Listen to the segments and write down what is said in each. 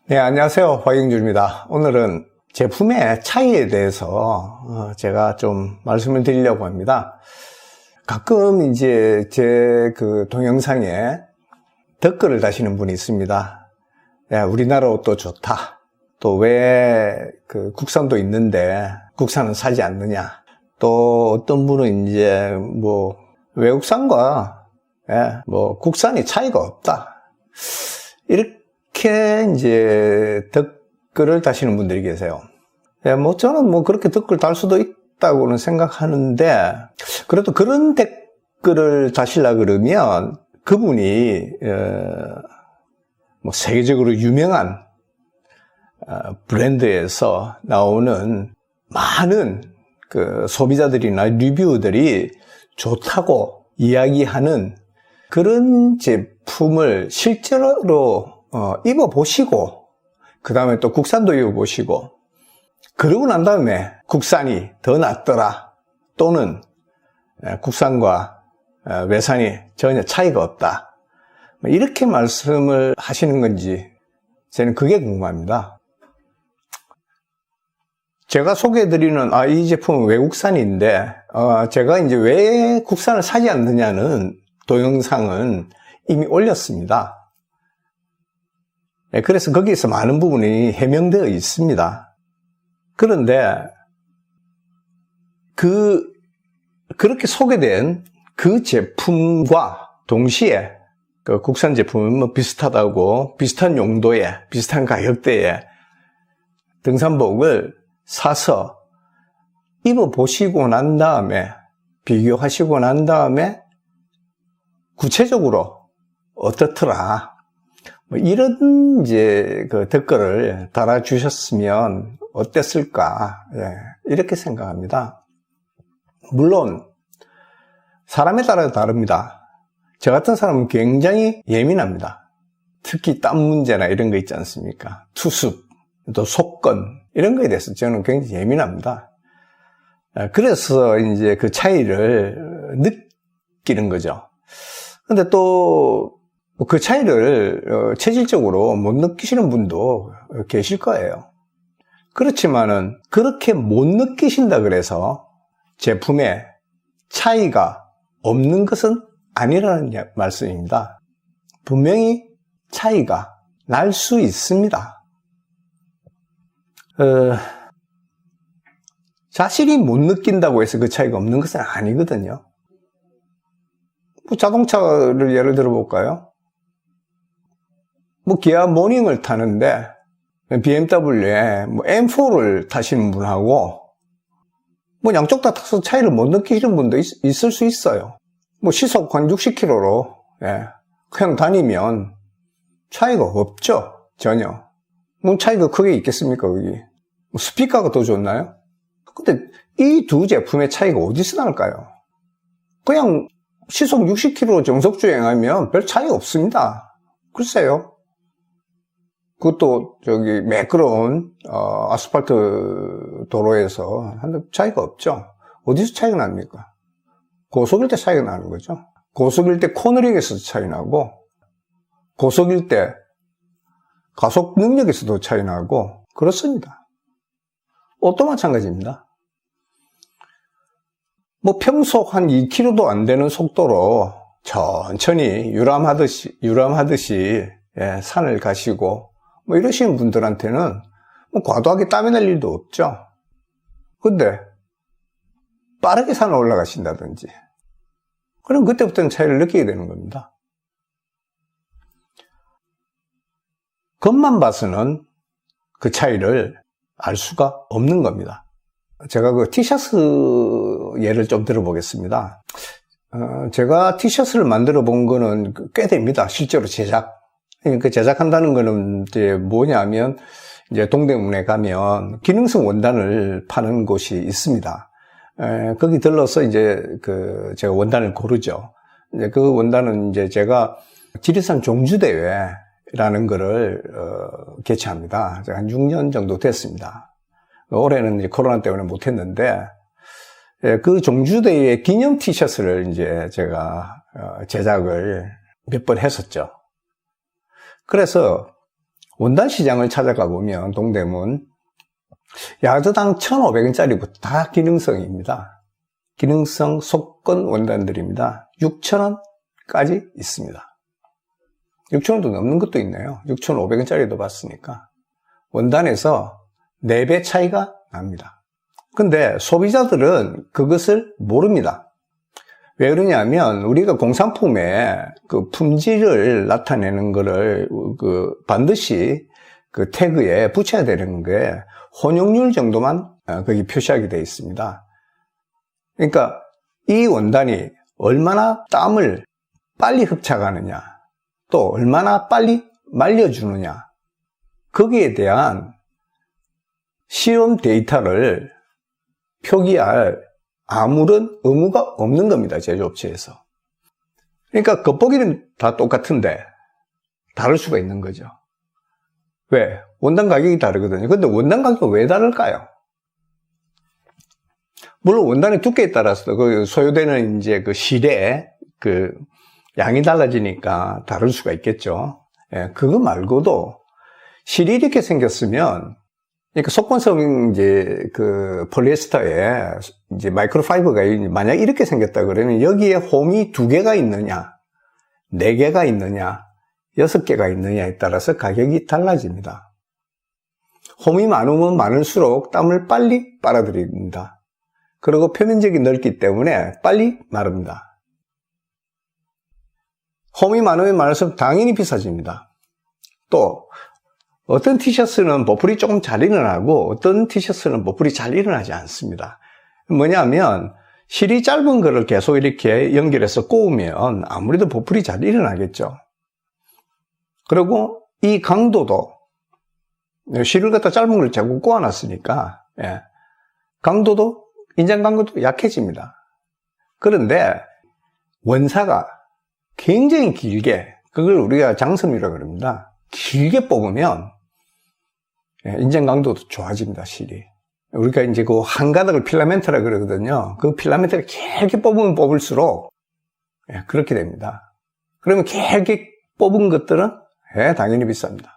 네, 안녕하세요. 화경주입니다. 오늘은 제품의 차이에 대해서 제가 좀 말씀을 드리려고 합니다. 가끔 이제 제 동영상에 댓글을 다시는 분이 있습니다. 야, 우리나라 옷도 좋다. 또 왜 국산도 있는데 국산은 사지 않느냐. 또 어떤 분은 이제 외국산과 국산이 차이가 없다. 이렇게 이제 댓글을 다시는 분들이 계세요. 저는 그렇게 댓글 달 수도 있다고는 생각하는데, 그래도 그런 댓글을 다시려 그러면 그분이 세계적으로 유명한 브랜드에서 나오는 많은 소비자들이나 리뷰들이 좋다고 이야기하는 그런 제품을 실제로 입어보시고, 그 다음에 또 국산도 입어보시고, 그러고 난 다음에 국산이 더 낫더라, 또는 국산과 외산이 전혀 차이가 없다, 이렇게 말씀을 하시는 건지 저는 그게 궁금합니다. 제가 소개해드리는 이 제품은 외국산인데 제가 이제 왜 국산을 사지 않느냐는 동영상은 이미 올렸습니다. 그래서 거기에서 많은 부분이 해명되어 있습니다. 그런데 그렇게 소개된 그 제품과 동시에 국산 제품은 비슷하다고, 비슷한 용도에 비슷한 가격대에 등산복을 사서 입어보시고 난 다음에, 비교하시고 난 다음에 구체적으로 어떻더라, 이런 이제 댓글을 달아주셨으면 어땠을까, 이렇게 생각합니다. 물론 사람에 따라 다릅니다. 저 같은 사람은 굉장히 예민합니다. 특히 땀 문제나 이런 거 있지 않습니까? 투습, 또 속건, 이런 거에 대해서 저는 굉장히 예민합니다. 그래서 이제 그 차이를 느끼는 거죠. 근데 또 그 차이를 체질적으로 못 느끼시는 분도 계실 거예요. 그렇지만은 그렇게 못 느끼신다 그래서 제품에 차이가 없는 것은 아니라는 말씀입니다. 분명히 차이가 날 수 있습니다. 자신이 못 느낀다고 해서 그 차이가 없는 것은 아니거든요. 자동차를 예를 들어 볼까요? 기아 모닝을 타는데 BMW에 M4를 타시는 분하고 양쪽 다 타서 차이를 못 느끼시는 분도 있을 수 있어요. 시속 한 60km로 그냥 다니면 차이가 없죠, 전혀. 차이가 크게 있겠습니까, 거기? 스피커가 더 좋나요? 근데 이 두 제품의 차이가 어디서 날까요? 그냥 시속 60km 정속 주행하면 별 차이 없습니다. 글쎄요. 그것도 매끄러운 아스팔트 도로에서 차이가 없죠. 어디서 차이가 납니까? 고속일 때 차이가 나는 거죠. 고속일 때 코너링에서도 차이 나고, 고속일 때 가속 능력에서도 차이 나고, 그렇습니다. 옷도 마찬가지입니다. 평소 한 2km도 안 되는 속도로 천천히 유람하듯이 산을 가시고 이러시는 분들한테는 과도하게 땀이 날 일도 없죠. 근데 빠르게 산을 올라가신다든지, 그럼 그때부터는 차이를 느끼게 되는 겁니다. 겉만 봐서는 그 차이를 알 수가 없는 겁니다. 제가 티셔츠 예를 좀 들어보겠습니다. 제가 티셔츠를 만들어 본 거는 꽤 됩니다. 실제로 제작한다는 거는 이제 뭐냐면, 이제 동대문에 가면 기능성 원단을 파는 곳이 있습니다. 거기 들러서 이제 제가 원단을 고르죠. 이제 그 원단은 이제 제가 지리산 종주대회라는 거를 개최합니다. 제가 한 6년 정도 됐습니다. 올해는 이제 코로나 때문에 못했는데, 그 종주대회 기념 티셔츠를 이제 제가 제작을 몇 번 했었죠. 그래서 원단 시장을 찾아가 보면 동대문 야드당 1,500원짜리부터 다 기능성입니다. 기능성 속건 원단들입니다. 6,000원까지 있습니다. 6,000원도 넘는 것도 있네요. 6,500원짜리도 봤으니까. 원단에서 4배 차이가 납니다. 근데 소비자들은 그것을 모릅니다. 왜 그러냐면 우리가 공산품의 그 품질을 나타내는 거를 반드시 그 태그에 붙여야 되는 게 혼용률 정도만 거기 표시하게 되어 있습니다. 그러니까 이 원단이 얼마나 땀을 빨리 흡착하느냐, 또 얼마나 빨리 말려주느냐, 거기에 대한 실험 데이터를 표기할 아무런 의무가 없는 겁니다, 제조업체에서. 그러니까 겉보기는 다 똑같은데 다를 수가 있는 거죠. 왜? 원단 가격이 다르거든요. 근데 원단 가격이 왜 다를까요? 물론 원단의 두께에 따라서 그 소요되는 이제 그 실의 그 양이 달라지니까 다를 수가 있겠죠. 예, 그거 말고도 실이 이렇게 생겼으면, 그러니까 속건성 이제 그 폴리에스터에 이제 마이크로파이버가 만약 이렇게 생겼다 그러면 여기에 홈이 2개가 있느냐, 4개가 있느냐, 6개가 있느냐에 따라서 가격이 달라집니다. 홈이 많으면 많을수록 땀을 빨리 빨아들입니다. 그리고 표면적이 넓기 때문에 빨리 마릅니다. 홈이 많으면 많을수록 당연히 비싸집니다. 또 어떤 티셔츠는 보풀이 조금 잘 일어나고 어떤 티셔츠는 보풀이 잘 일어나지 않습니다. 뭐냐면 실이 짧은 거를 계속 이렇게 연결해서 꼬우면 아무래도 보풀이 잘 일어나겠죠. 그리고 이 강도도 실을 갖다 짧은 걸 자꾸 꼬아놨으니까 강도도 인장 강도도 약해집니다. 그런데 원사가 굉장히 길게, 그걸 우리가 장섬이라고 그럽니다. 길게 뽑으면 인장 강도도 좋아집니다, 실이. 우리가 이제 그 한 가닥을 필라멘트라 그러거든요. 그 필라멘트를 길게 뽑으면 뽑을수록 그렇게 됩니다. 그러면 길게 뽑은 것들은 당연히 비쌉니다.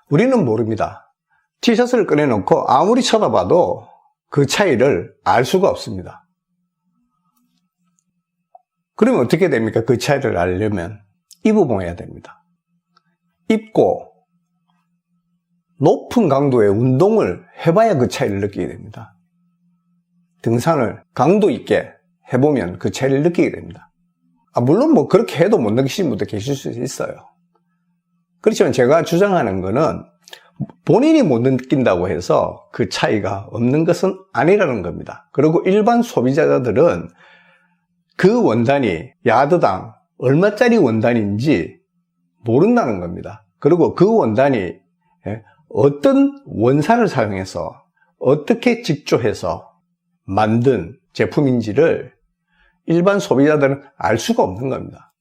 우리는 모릅니다. 티셔츠를 꺼내놓고 아무리 쳐다봐도 그 차이를 알 수가 없습니다. 그러면 어떻게 됩니까? 그 차이를 알려면 입어봐야 됩니다. 입고 높은 강도의 운동을 해봐야 그 차이를 느끼게 됩니다. 등산을 강도 있게 해보면 그 차이를 느끼게 됩니다. 물론 뭐 그렇게 해도 못 느끼시는 분도 계실 수 있어요. 그렇지만 제가 주장하는 거는 본인이 못 느낀다고 해서 그 차이가 없는 것은 아니라는 겁니다. 그리고 일반 소비자들은 그 원단이 야드당 얼마짜리 원단인지 모른다는 겁니다. 그리고 그 원단이 어떤 원산을 사용해서 어떻게 직조해서 만든 제품인지를 일반 소비자들은 알 수가 없는 겁니다.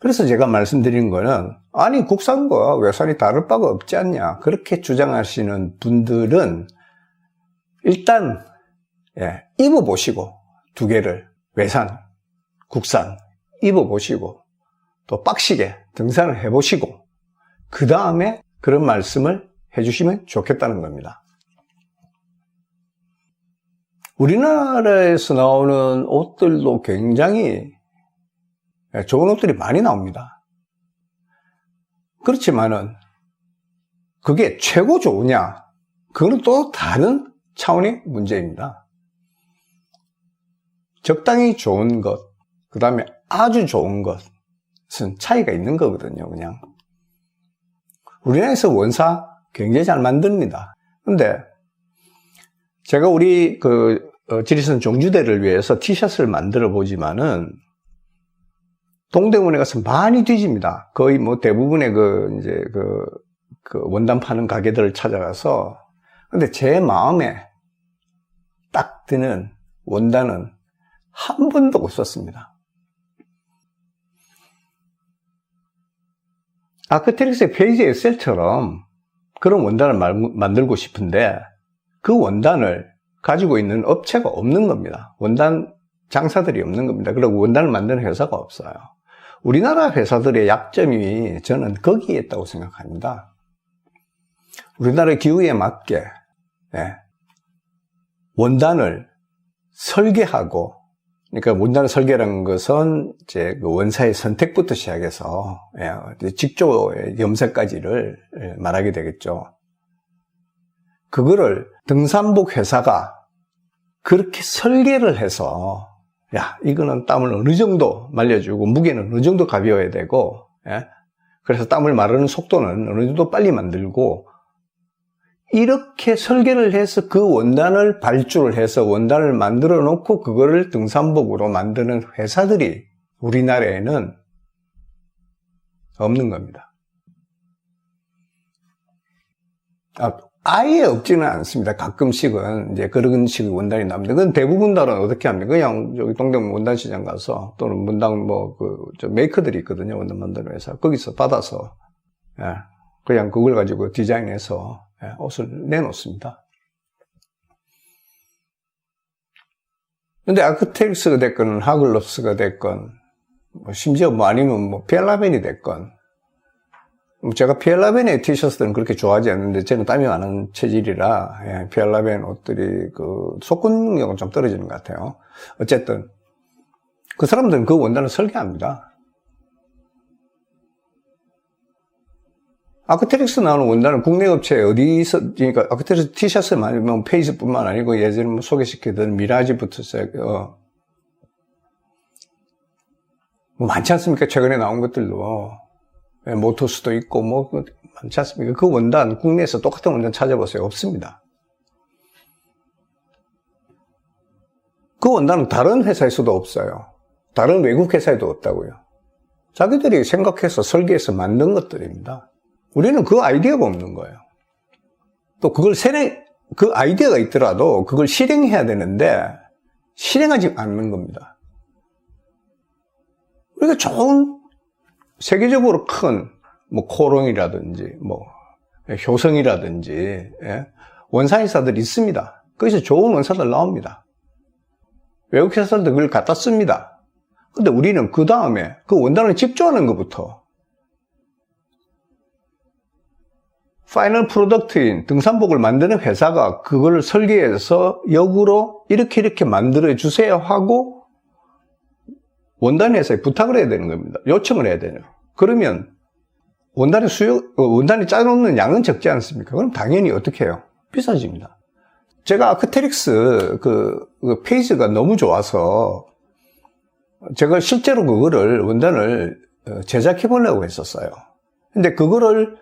그래서 제가 말씀드리는 거는, 아니 국산과 외산이 다를 바가 없지 않냐, 그렇게 주장하시는 분들은 일단 입어보시고, 2개를 외산, 국산 입어보시고 또 빡시게 등산을 해보시고 그 다음에 그런 말씀을 해주시면 좋겠다는 겁니다. 우리나라에서 나오는 옷들도 굉장히 좋은 옷들이 많이 나옵니다. 그렇지만은 그게 최고 좋으냐, 그거는 또 다른 차원의 문제입니다. 적당히 좋은 것, 그 다음에 아주 좋은 것은 차이가 있는 거거든요, 그냥. 우리나라에서 원사 굉장히 잘 만듭니다. 근데 제가 우리 지리산 종주대를 위해서 티셔츠를 만들어 보지만은 동대문에 가서 많이 뒤집니다. 거의 뭐 대부분의 그 원단 파는 가게들을 찾아가서. 근데 제 마음에 딱 드는 원단은 한 번도 못 썼습니다. 아크테릭스의 페이지 SL처럼 그런 원단을 만들고 싶은데 그 원단을 가지고 있는 업체가 없는 겁니다. 원단 장사들이 없는 겁니다. 그리고 원단을 만드는 회사가 없어요. 우리나라 회사들의 약점이 저는 거기에 있다고 생각합니다. 우리나라 기후에 맞게 원단을 설계하고, 그러니까 원단을 설계라는 것은 이제 그 원사의 선택부터 시작해서 직조의 염색까지를 말하게 되겠죠. 그거를 등산복 회사가 그렇게 설계를 해서, 야, 이거는 땀을 어느 정도 말려주고 무게는 어느 정도 가벼워야 되고, 그래서 땀을 마르는 속도는 어느 정도 빨리 만들고, 이렇게 설계를 해서 그 원단을 발주를 해서 원단을 만들어 놓고 그거를 등산복으로 만드는 회사들이 우리나라에는 없는 겁니다. 아예 없지는 않습니다. 가끔씩은 이제 그런 식의 원단이 납니다. 그건 대부분 다른 어떻게 합니까? 그냥 저기 동대문 원단 시장 가서 또는 문당 저 메이커들이 있거든요. 원단 만드는 회사. 거기서 받아서 그냥 그걸 가지고 디자인해서 옷을 내놓습니다. 근데 아크텍스가 됐건 하글롭스가 됐건 심지어 아니면 피엘라벤이 됐건, 제가 피엘라벤의 티셔츠들은 그렇게 좋아하지 않는데 저는 땀이 많은 체질이라 피엘라벤 옷들이 그 속군 능력은 좀 떨어지는 것 같아요. 어쨌든 그 사람들은 그 원단을 설계합니다. 아크테릭스 나오는 원단은 국내 업체에 어디서, 그러니까 아크테릭스 티셔츠만 페이지뿐만 아니고 예전에 소개시키던 미라지부터 많지 않습니까? 최근에 나온 것들도 모토스도 있고 많지 않습니까? 그 원단 국내에서 똑같은 원단 찾아보세요. 없습니다. 그 원단은 다른 회사에서도 없어요. 다른 외국 회사에도 없다고요. 자기들이 생각해서 설계해서 만든 것들입니다. 우리는 그 아이디어가 없는 거예요. 또 그 아이디어가 있더라도 그걸 실행해야 되는데 실행하지 않는 겁니다. 우리가 좋은 세계적으로 큰 코롱이라든지 효성이라든지 원산회사들이 있습니다. 거기서 좋은 원사들 나옵니다. 외국 회사들도 그걸 갖다 씁니다. 근데 우리는 그 다음에 그 원단을 직조하는 것부터 파이널 프로덕트인 등산복을 만드는 회사가 그걸 설계해서 역으로 이렇게 만들어 주세요 하고 원단 회사에 부탁을 해야 되는 겁니다. 요청을 해야 되죠. 그러면 원단이 짜놓는 양은 적지 않습니까? 그럼 당연히 어떻게 해요? 비싸집니다. 제가 아크테릭스 그 페이지가 너무 좋아서 제가 실제로 그거를 원단을 제작해 보려고 했었어요. 근데 그거를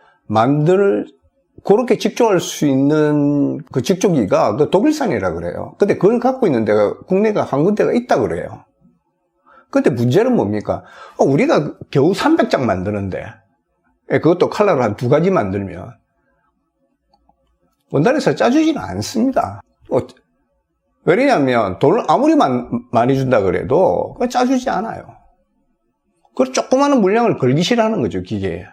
그렇게 직조할 수 있는 그 직조기가 그 독일산이라 그래요. 근데 그걸 갖고 있는 데가 국내가 한 군데가 있다 그래요. 근데 문제는 뭡니까? 우리가 겨우 300장 만드는데 그것도 컬러를 한 2가지 만들면 원단에서 짜주지는 않습니다. 왜냐하면 돈을 아무리 많이 준다 그래도 짜주지 않아요. 그 조그마한 물량을 걸기 싫어하는 거죠, 기계에.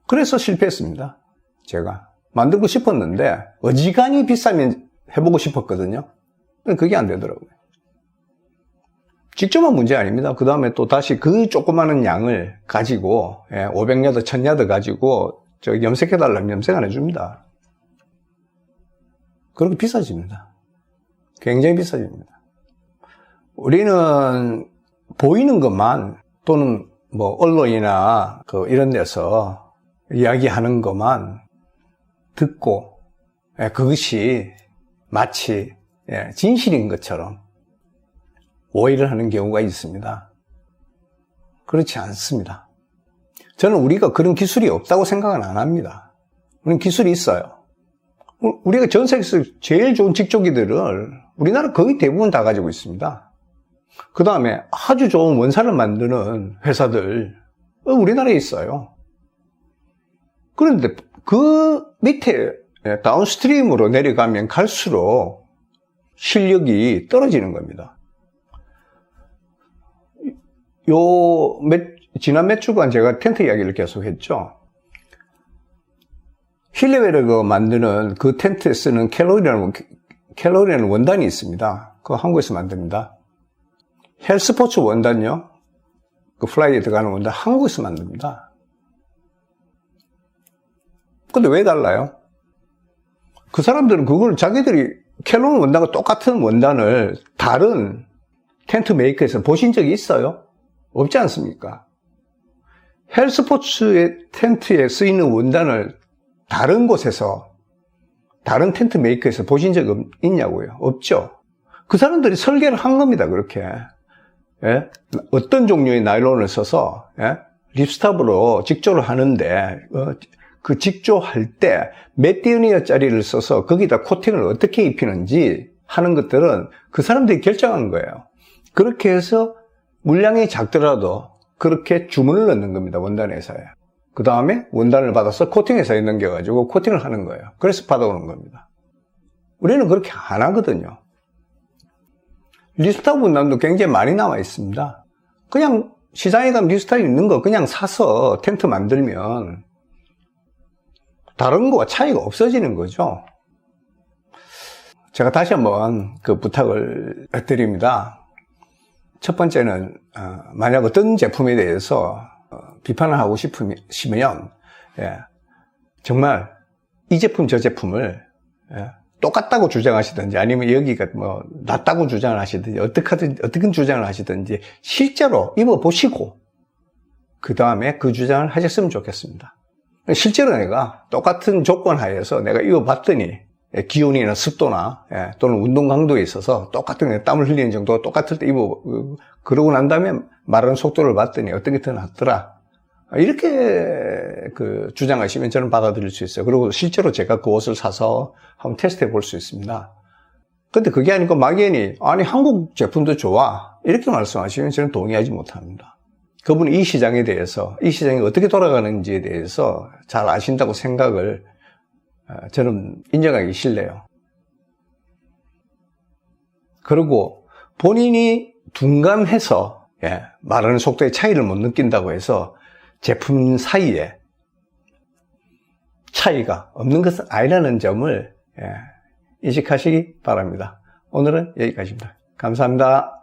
그래서 실패했습니다. 제가 만들고 싶었는데 어지간히 비싸면 해보고 싶었거든요. 그게 안 되더라고요. 직접한 문제 아닙니다. 그 다음에 또 다시 그 조그마한 양을 가지고 500야드, 1000야드 가지고 염색해달라면 염색 안 해줍니다. 그렇게 비싸집니다. 굉장히 비싸집니다. 우리는 보이는 것만 또는 언론이나 이런 데서 이야기하는 것만 듣고 그것이 마치 진실인 것처럼 오해를 하는 경우가 있습니다. 그렇지 않습니다. 저는 우리가 그런 기술이 없다고 생각은 안 합니다. 우리는 기술이 있어요. 우리가 전 세계에서 제일 좋은 직조기들을 우리나라 거의 대부분 다 가지고 있습니다. 그 다음에 아주 좋은 원사를 만드는 회사들 우리나라에 있어요. 그런데 그 밑에 다운스트림으로 내려가면 갈수록 실력이 떨어지는 겁니다. 지난 몇 주간 제가 텐트 이야기를 계속 했죠. 힐레베르가 만드는 그 텐트에 쓰는 캘로리라는 원단이 있습니다. 그거 한국에서 만듭니다. 헬스포츠 원단요, 그 플라이에 들어가는 원단 한국에서 만듭니다. 근데 왜 달라요? 그 사람들은 그걸 자기들이 켈론 원단과 똑같은 원단을 다른 텐트 메이커에서 보신 적이 있어요? 없지 않습니까? 헬스포츠의 텐트에 쓰이는 원단을 다른 곳에서, 다른 텐트 메이커에서 보신 적 있냐고요? 없죠? 그 사람들이 설계를 한 겁니다, 그렇게. 예? 어떤 종류의 나일론을 써서, 예? 립스탑으로 직조를 하는데, 그 직조할 때 몇 디어니어짜리를 써서 거기다 코팅을 어떻게 입히는지 하는 것들은 그 사람들이 결정한 거예요. 그렇게 해서 물량이 작더라도 그렇게 주문을 넣는 겁니다, 원단 회사에. 그 다음에 원단을 받아서 코팅 회사에 넘겨가지고 코팅을 하는 거예요. 그래서 받아오는 겁니다. 우리는 그렇게 안 하거든요. 립스탑 원단도 굉장히 많이 나와 있습니다. 그냥 시장에 가면 립스탑 있는 거 그냥 사서 텐트 만들면 다른 거와 차이가 없어지는 거죠. 제가 다시 한번 그 부탁을 드립니다. 첫 번째는 만약 어떤 제품에 대해서 비판을 하고 싶으시면 정말 이 제품 저 제품을 똑같다고 주장하시든지 아니면 여기가 뭐 낫다고 주장을 하시든지 어떻게 주장을 하시든지 실제로 입어보시고 그 다음에 그 주장을 하셨으면 좋겠습니다. 실제로 내가 똑같은 조건 하에서 내가 입어봤더니 기온이나 습도나 또는 운동 강도에 있어서 똑같은 땀을 흘리는 정도가 똑같을 때 그러고 난 다음에 마르는 속도를 봤더니 어떤 게 더 낫더라, 이렇게 주장하시면 저는 받아들일 수 있어요. 그리고 실제로 제가 그 옷을 사서 한번 테스트해 볼 수 있습니다. 근데 그게 아니고 막연히 아니 한국 제품도 좋아 이렇게 말씀하시면 저는 동의하지 못합니다. 그분이 이 시장에 대해서, 이 시장이 어떻게 돌아가는지에 대해서 잘 아신다고 생각을 저는 인정하기 싫네요. 그리고 본인이 둔감해서 말하는 속도의 차이를 못 느낀다고 해서 제품 사이에 차이가 없는 것은 아니라는 점을 인식하시기 바랍니다. 오늘은 여기까지입니다. 감사합니다.